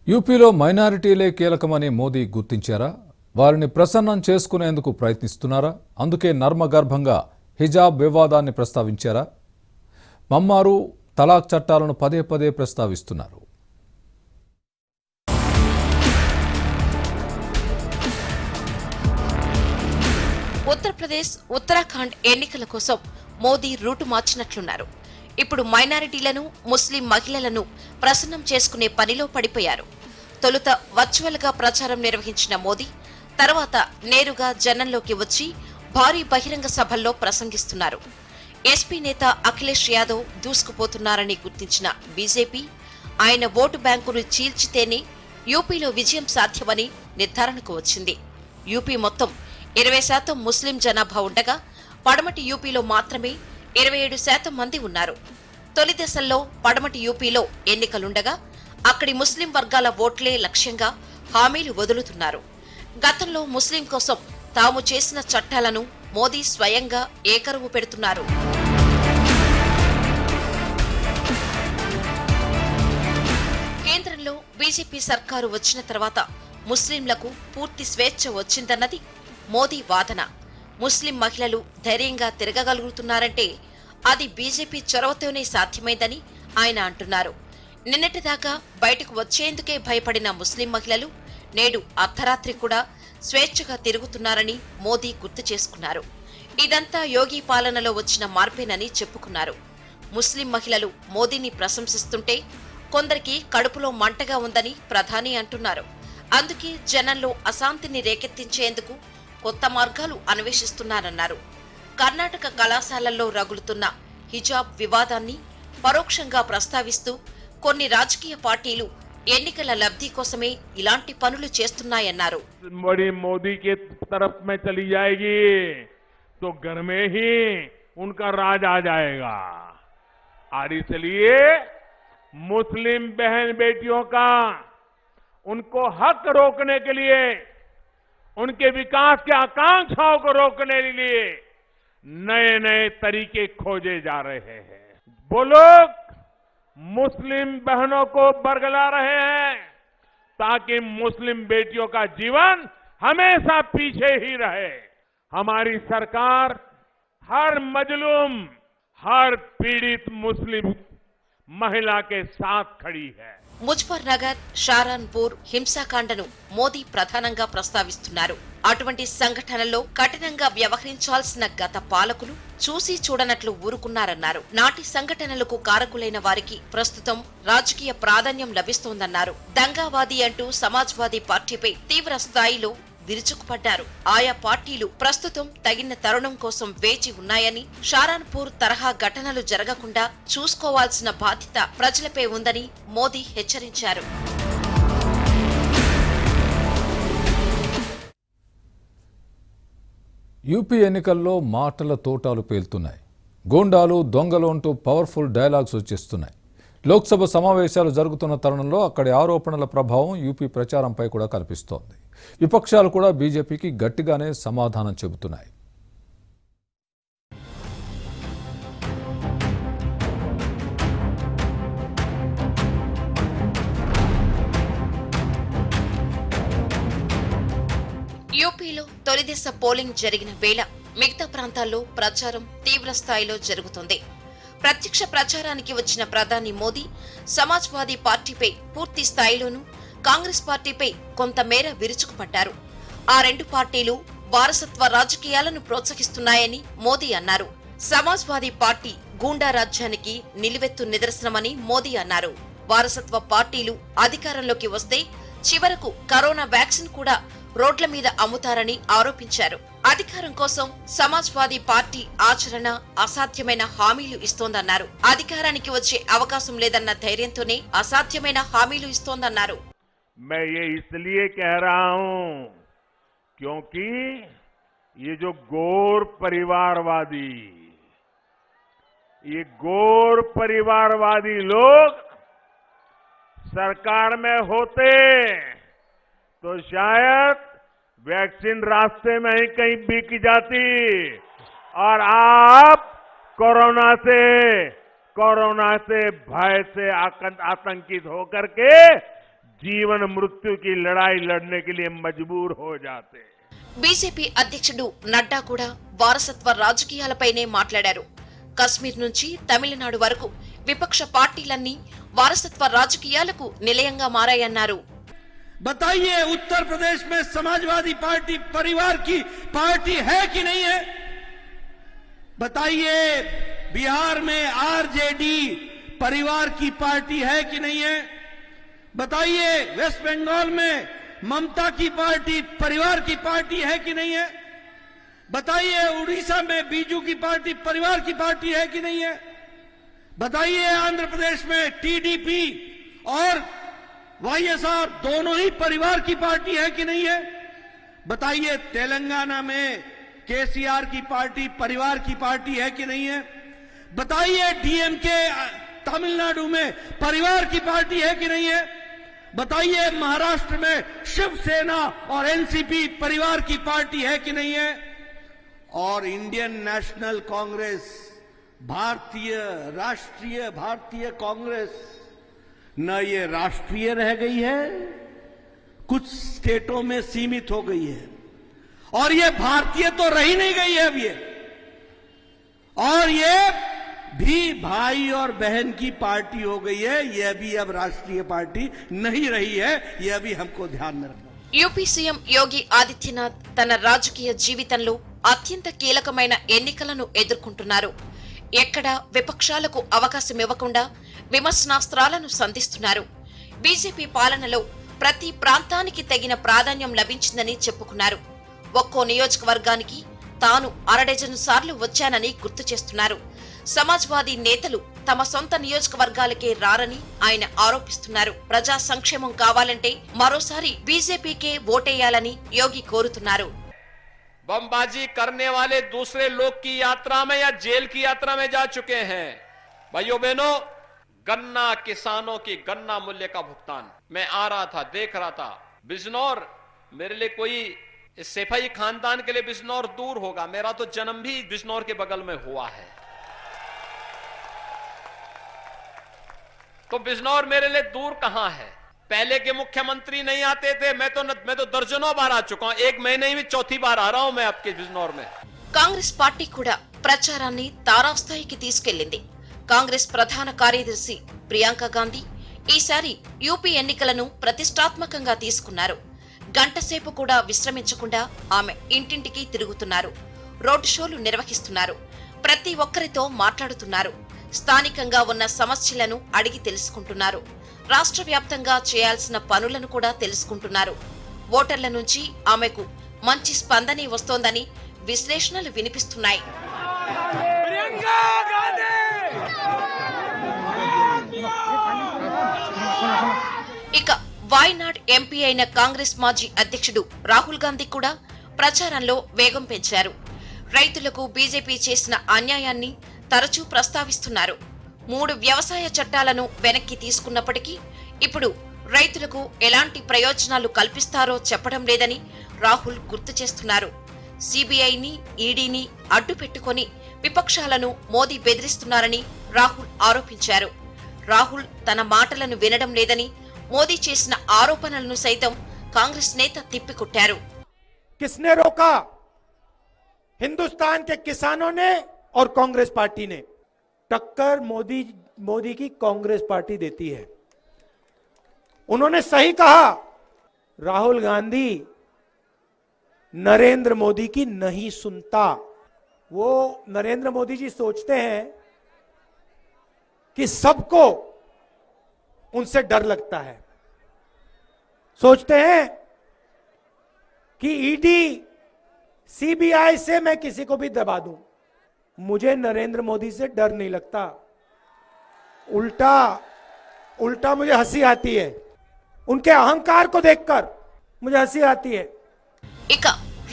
యూపీలో మైనారిటీలే కీలకమని మోదీ గుర్తించారా? వారిని ప్రసన్నం చేసుకునేందుకు ప్రయత్నిస్తున్నారా? అందుకే నర్మగర్భంగా హిజాబ్ వివాదాన్ని ప్రస్తావించారా? మమ్మారు తలాక్ చట్టాలను పదే పదే ప్రస్తావిస్తున్నారు. ఉత్తరప్రదేశ్, ఉత్తరాఖండ్ ఎన్నికల కోసం మోదీ రూటు మార్చినట్లున్నారు. ఇప్పుడు మైనారిటీలను, ముస్లిం మహిళలను ప్రసన్నం చేసుకునే పనిలో పడిపోయారు. తొలుత వర్చువల్ గా ప్రచారం నిర్వహించిన మోదీ తర్వాత నేరుగా జనంలోకి వచ్చి భారీ బహిరంగ సభల్లో ప్రసంగిస్తున్నారు. ఎస్పీ నేత అఖిలేష్ యాదవ్ దూసుకుపోతున్నారని గుర్తించిన బీజేపీ ఆయన ఓటు బ్యాంకును చీల్చితేనే యూపీలో విజయం సాధ్యమని నిర్ధారణకు వచ్చింది. యూపీ మొత్తం 20% ముస్లిం జనాభా ఉండగా పడమటి యూపీలో మాత్రమే 27% మంది ఉన్నారు. తొలి దశల్లో పడమటి యూపీలో ఎన్నికలుండగా అక్కడి ముస్లిం వర్గాల ఓట్లే లక్ష్యంగా హామీలు వదులుతున్నారు. గతంలో ముస్లిం కోసం తాము చేసిన చట్టాలను మోదీ స్వయంగా ఏకరువు పెడుతున్నారు. కేంద్రంలో బీజేపీ సర్కారు వచ్చిన తర్వాత ముస్లింలకు పూర్తి స్వేచ్ఛ వచ్చిందన్నది మోదీ వాదన. ముస్లిం మహిళలు ధైర్యంగా తిరగగలుగుతున్నారంటే అది బీజేపీ చొరవతోనే సాధ్యమైందని ఆయన అంటున్నారు. నిన్నటిదాకా బయటకు వచ్చేందుకే భయపడిన ముస్లిం మహిళలు నేడు అర్ధరాత్రి కూడా స్వేచ్ఛగా తిరుగుతున్నారని మోదీ గుర్తు చేసుకున్నారు. ఇదంతా యోగి పాలనలో వచ్చిన మార్పేనని చెప్పుకున్నారు. ముస్లిం మహిళలు మోదీని ప్రశంసిస్తుంటే కొందరికి కడుపులో మంటగా ఉందని ప్రధాని అంటున్నారు. అందుకే జనంలో అశాంతిని రేకెత్తించేందుకు కొత్త మార్గాలు అన్వేషిస్తున్నారన్నారు. కర్ణాటక కళాశాలల్లో రగులుతున్న హిజాబ్ వివాదాన్ని పరోక్షంగా ప్రస్తావిస్తూ కొన్ని రాజకీయ పార్టీలు ఎన్నికల లబ్ధి కోసమే ఇలాంటి పనులు చేస్తున్నాయన్నారు. मोदी के तरफ में चली जाएगी तो घर में ही उनका राज आ जाएगा और इसलिए मुस्लिम बहन बेटियों का उनको हक रोकने के लिए, उनके विकास की आकांक्षाओं को रोकने के लिए नए नए तरीके खोजे जा रहे हैं. वो लोग मुस्लिम बहनों को बरगला रहे हैं ताकि मुस्लिम बेटियों का जीवन हमेशा पीछे ही रहे. हमारी सरकार हर मजलूम, हर पीड़ित मुस्लिम महिला के साथ खड़ी है. ముజఫర్ నగర్, షారాన్పూర్ హింసాకాండను మోదీ ప్రధానంగా ప్రస్తావిస్తున్నారు. అటువంటి సంఘటనల్లో కఠినంగా వ్యవహరించాల్సిన గత పాలకులు చూసి చూడనట్లు ఊరుకున్నారన్నారు. నాటి సంఘటనలకు కారకులైన వారికి ప్రస్తుతం రాజకీయ ప్రాధాన్యం లభిస్తోందన్నారు. దంగావాది అంటూ సమాజ్వాదీ పార్టీపై తీవ్ర స్థాయిలో విరుచుకుపడ్డారు. ఆయా పార్టీలు ప్రస్తుతం తగిన తరుణం కోసం వేచి ఉన్నాయని, షారాన్పూర్ తరహా ఘటనలు జరగకుండా చూసుకోవాల్సిన బాధ్యత ప్రజలపై ఉందని మోదీ హెచ్చరించారు. యూపీ ఎన్నికల్లో మాటల తోటాలు పేలుతున్నాయి. గూండాలు, దొంగలు అంటూ పవర్ఫుల్ డైలాగ్స్ వచ్చేస్తున్నాయి. లోక్సభ సమావేశాలు జరుగుతున్న తరుణంలో అక్కడి ఆరోపణల ప్రభావం యూపీ ప్రచారంపై కూడా కనిపిస్తోంది. విపక్షాలు కూడా బీజేపీకి గట్టిగానే సమాధానం చెబుతున్నాయి. యూపీలో తొలిదశ పోలింగ్ జరిగిన వేళ మిగతా ప్రాంతాల్లో ప్రచారం తీవ్ర స్థాయిలో జరుగుతుంది. ప్రత్యక్ష ప్రచారానికి వచ్చిన ప్రధాని మోదీ సమాజ్వాదీ పార్టీపై పూర్తి స్థాయిలోనూ, కాంగ్రెస్ పార్టీపై కొంతమేర విరుచుకుపడ్డారు. ఆ రెండు పార్టీలు వారసత్వ రాజకీయాలను ప్రోత్సహిస్తున్నాయని మోదీ అన్నారు. సమాజ్వాదీ పార్టీ గూండా రాజ్యానికి నిలువెత్తు నిదర్శనమని మోదీ అన్నారు. వారసత్వ పార్టీలు అధికారంలోకి వస్తే చివరకు కరోనా వ్యాక్సిన్ కూడా రోడ్ల మీద అమ్ముతారని ఆరోపించారు. అధికారం కోసం సమాజ్వాదీ పార్టీ ఆచరణ అసాధ్యమైన హామీలు ఇస్తోందన్నారు. అధికారానికి వచ్చే అవకాశం లేదన్న ధైర్యంతోనే అసాధ్యమైన హామీలు ఇస్తోందన్నారు. मैं ये इसलिए कह रहा हूं क्योंकि ये जो गोर परिवारवादी लोग सरकार में होते तो शायद वैक्सीन रास्ते में ही कहीं बिक जाती और आप कोरोना से भय से आतंकित होकर के जीवन मृत्यु की लड़ाई लड़ने के लिए मजबूर हो जाते हैं। బీజేపీ అధ్యక్షుడు నడ్డా కూడా వారసత్వ రాజకీయాలపైనే మాట్లాడారు. కశ్మీర్ నుంచి తమిళనాడు వరకు విపక్ష పార్టీలన్నీ వారసత్వ రాజకీయాలకు నిలయంగా మారాయన్నారు. बताइए उत्तर प्रदेश में समाजवादी पार्टी परिवार की पार्टी है कि नहीं है? बताइए बिहार में आरजेडी परिवार की पार्टी है कि नहीं है? बताइए वेस्ट बंगाल में ममता की पार्टी परिवार की पार्टी है कि नहीं है? बताइए उड़ीसा में बीजू की पार्टी परिवार की पार्टी है कि नहीं है? बताइए आंध्र प्रदेश में टीडीपी और वाईएसआर दोनों ही परिवार की पार्टी है कि नहीं है? बताइए तेलंगाना में केसीआर की पार्टी परिवार की पार्टी है कि नहीं है? बताइए डीएमके तमिलनाडु में परिवार की पार्टी है कि नहीं है? बताइए महाराष्ट्र में शिवसेना और एनसीपी परिवार की पार्टी है कि नहीं है? और इंडियन नेशनल कांग्रेस भारतीय कांग्रेस न ये राष्ट्रीय रह गई है, कुछ स्टेटों में सीमित हो गई है, और ये भारतीय तो रही नहीं गई है अब ये, और ये भी भाई और बहन की पार्टी हो गई है, यह भी अब राष्ट्रीय पार्टी नहीं रही है, यह भी हमको ध्यान में रखना। యూపీ సీఎం యోగి ఆదిత్యనాథ్ తన రాజకీయ జీవితంలో అత్యంత కీలకమైన ఎన్నికలను ఎదుర్కొంటున్నారు. ఎక్కడా విపక్షాలకు అవకాశం ఇవ్వకుండా విమర్శనాస్త్రాలను సంధిస్తున్నారు. బీజేపీ పాలనలో ప్రతి ప్రాంతానికి తగిన ప్రాధాన్యం లభించిందని చెప్పుకున్నారు. ఒక్కో నియోజకవర్గానికి తాను అరడజను సార్లు వచ్చానని గుర్తు చేస్తున్నారు. సమాజ్వాదీ నేతలు తమ సొంత నియోజకవర్గాలకే రారని ఆయన ఆరోపిస్తున్నారు. ప్రజా సంక్షేమం కావాలంటే మరోసారి బీజేపీకే ఓటేయాలని యోగి కోరుతున్నారు. बमबाजी करने वाले दूसरे लोग की यात्रा में या जेल की यात्रा में जा चुके हैं। भाइयों बहनों, गन्ना किसानों की गन्ना मूल्य का भुगतान मैं आ रहा था, देख रहा था बिजनौर, मेरे लिए कोई सेफई खानदान के लिए बिजनौर दूर होगा, मेरा तो जन्म भी बिजनौर के बगल में हुआ है, तो बिजनौर मेरे लिए दूर कहां है? पहले के मुख्यमंत्री नहीं आते थे, मैं तो दर्जनों बार आ चुका हूं, एक महीने में चौथी बार आ रहा हूं मैं आपके बिजनौर में। కాంగ్రెస్ పార్టీ కూడా ప్రచారాన్ని తారాస్థాయికి తీసుకెళ్లింది. కాంగ్రెస్ ప్రధాన కార్యదర్శి ప్రియాంక గాంధీ ఈసారి యూపీ ఎన్నికలను ప్రతిష్టాత్మకంగా తీసుకున్నారు. గంటసేపు కూడా విశ్రమించకుండా ఆమె ఇంటింటికి తిరుగుతున్నారు. రోడ్ షోలు నిర్వహిస్తున్నారు. ప్రతి ఒక్కరితో మాట్లాడుతున్నారు. స్థానికంగా ఉన్న సమస్యలను అడిగి తెలుసుకుంటున్నారు. రాష్ట్ర వ్యాప్తంగా చేయాల్సిన పనులను కూడా తెలుసుకుంటున్నారు. ఓటర్ల నుంచి ఆమెకు మంచి స్పందనే వస్తోందని విశ్లేషణలు వినిపిస్తున్నాయి. ఇక వాయనాడ్ ఎంపీ అయిన కాంగ్రెస్ మాజీ అధ్యక్షుడు రాహుల్ గాంధీ కూడా ప్రచారంలో వేగం పెంచారు. రైతులకు బీజేపీ చేసిన అన్యాయాన్ని తరచూ ప్రస్తావిస్తున్నారు. 3 వ్యవసాయ చట్టాలను వెనక్కి తీసుకున్నప్పటికీ ఇప్పుడు రైతులకు ఎలాంటి ప్రయోజనాలు కల్పిస్తారో చెప్పడం లేదని రాహుల్ గుర్తు చేస్తున్నారు. సిబిఐని, ఈడీని అడ్డు పెట్టుకుని విపక్షాలను మోదీ బెదిరిస్తున్నారని రాహుల్ ఆరోపించారు. రాహుల్ తన మాటలను వినడం లేదని మోదీ చేసిన ఆరోపణలను సైతం కాంగ్రెస్ నేత తిప్పికొట్టారు. किसने रोका? हिंदुस्तान के किसानों ने और कांग्रेस पार्टी ने। टक्कर मोदी की कांग्रेस पार्टी देती है। उन्होंने सही कहा, राहुल गांधी नरेंद्र मोदी की नहीं सुनता। वो नरेंद्र मोदी जी सोचते हैं कि सबको उनसे डर लगता है, सोचते हैं कि ईडी सीबीआई से मैं किसी को भी दबा दूं। मुझे नरेंद्र मोदी से डर नहीं लगता, उल्टा मुझे हंसी आती है। उनके अहंकार को देखकर मुझे हंसी आती है। ఇక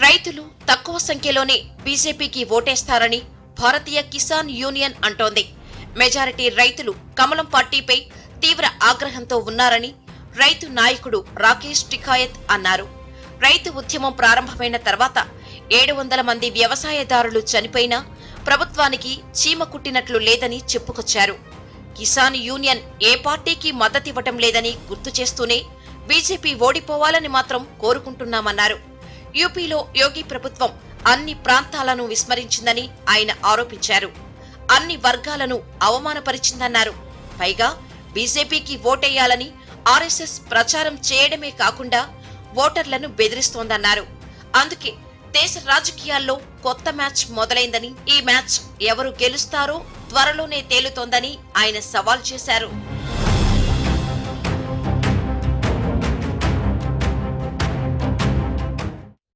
రైతులు తక్కువ సంఖ్యలోనే బీజేపీకి ఓటేస్తారని భారతీయ కిసాన్ యూనియన్ అంటోంది. మెజారిటీ రైతులు కమలం పార్టీపై తీవ్ర ఆగ్రహంతో ఉన్నారని రైతు నాయకుడు రాకేష్ టికాయత్ అన్నారు. రైతు ఉద్యమం ప్రారంభమైన తర్వాత 700 మంది వ్యవసాయదారులు చనిపోయినా ప్రభుత్వానికి చీమ కుట్టినట్లు లేదని చెప్పుకొచ్చారు. కిసాన్ యూనియన్ ఏ పార్టీకి మద్దతివ్వటం లేదని గుర్తు చేస్తూనే బీజేపీ ఓడిపోవాలని మాత్రం కోరుకుంటున్నామన్నారు. యూపీలో యోగి ప్రభుత్వం అన్ని ప్రాంతాలను విస్మరించిందని ఆయన ఆరోపించారు. అన్ని వర్గాలను అవమానపరిచిందన్నారు. పైగా బీజేపీకి ఓటేయాలని ఆర్ఎస్ఎస్ ప్రచారం చేయడమే కాకుండా ఓటర్లను బెదిరిస్తోందన్నారు. అందుకే దేశ రాజకీయాల్లో కొత్త మ్యాచ్ మొదలైందని, ఈ మ్యాచ్ ఎవరు గెలుస్తారో త్వరలోనే తేలుతోందని ఆయన సవాల్ చేశారు.